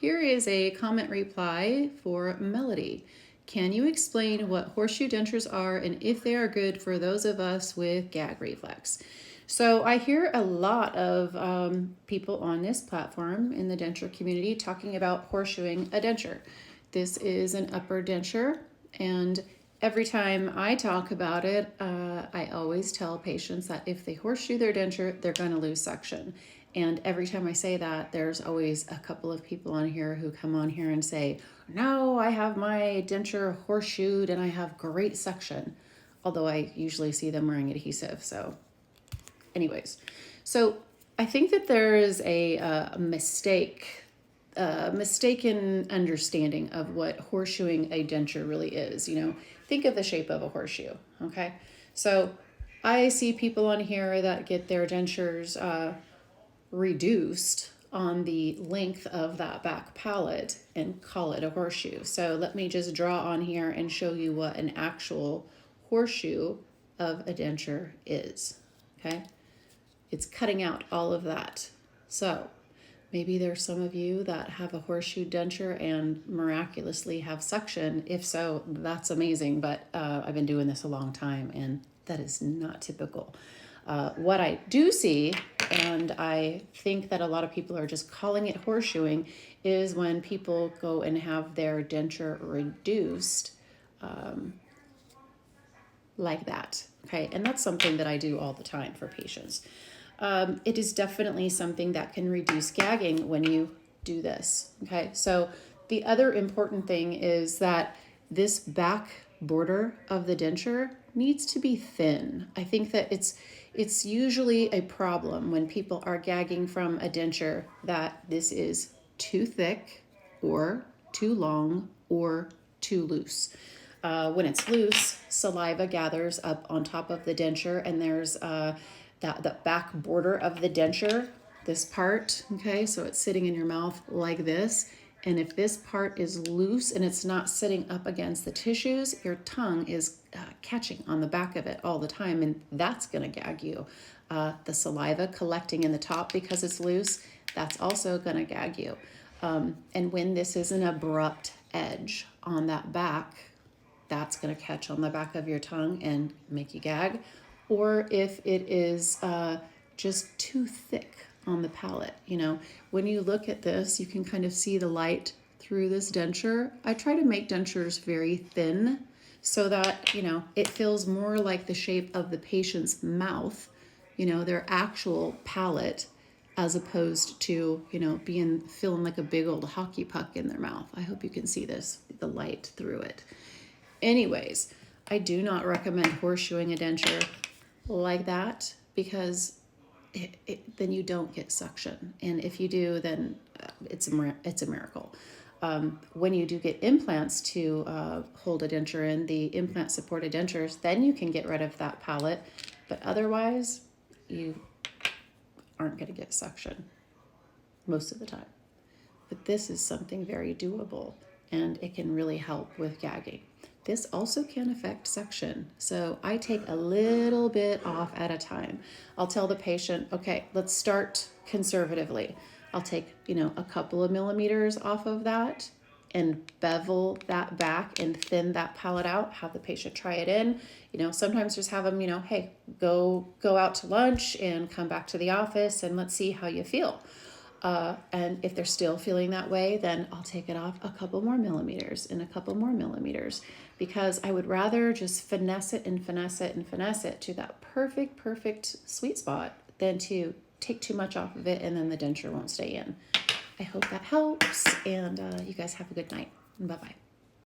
here is a comment reply for Melody. Can you explain what horseshoe dentures are and if they are good for those of us with gag reflex? So I hear a lot of people on this platform in the denture community talking about horseshoeing a denture. This is an upper denture, and every time I talk about it, I always tell patients that if they horseshoe their denture, they're going to lose suction. And every time I say that, there's always a couple of people on here who come on here and say, no, I have my denture horseshoed and I have great suction. Although I usually see them wearing adhesive. So anyways, so I think that there is a mistaken understanding of what horseshoeing a denture really is. You know, think of the shape of a horseshoe, okay? So I see people on here that get their dentures reduced on the length of that back palate and call it a horseshoe. So let me just draw on here and show you what an actual horseshoe of a denture is, okay? It's cutting out all of that. So maybe there's some of you that have a horseshoe denture and miraculously have suction. If so, that's amazing, but I've been doing this a long time and that is not typical. What I do see, and I think that a lot of people are just calling it horseshoeing, is when people go and have their denture reduced like that, okay? And that's something that I do all the time for patients. It is definitely something that can reduce gagging when you do this, okay? So the other important thing is that this back border of the denture needs to be thin. I think that it's usually a problem when people are gagging from a denture that this is too thick or too long or too loose. When it's loose, saliva gathers up on top of the denture, and there's the back border of the denture, this part, okay? So it's sitting in your mouth like this. And if this part is loose and it's not sitting up against the tissues, your tongue is catching on the back of it all the time, and that's gonna gag you. The saliva collecting in the top because it's loose, that's also gonna gag you. And when this is an abrupt edge on that back, that's gonna catch on the back of your tongue and make you gag. Or if it is just too thick on the palate. You know, when you look at this, you can kind of see the light through this denture. I try to make dentures very thin so that, you know, it feels more like the shape of the patient's mouth, you know, their actual palate, as opposed to, you know, feeling like a big old hockey puck in their mouth. I hope you can see this, the light through it. Anyways, I do not recommend horseshoeing a denture like that because then you don't get suction. And if you do, then it's a miracle. When you do get implants to hold a denture in, the implant supported dentures, then you can get rid of that palate. But otherwise, you aren't going to get suction most of the time. But this is something very doable, and it can really help with gagging. This also can affect suction. So I take a little bit off at a time. I'll tell the patient, okay, let's start conservatively. I'll take, you know, a couple of millimeters off of that and bevel that back and thin that palate out, have the patient try it in. You know, sometimes just have them, you know, hey, go out to lunch and come back to the office and let's see how you feel. And if they're still feeling that way, then I'll take it off a couple more millimeters and a couple more millimeters, because I would rather just finesse it and finesse it and finesse it to that perfect sweet spot than to take too much off of it and then the denture won't stay in. I hope that helps, and you guys have a good night. Bye-bye.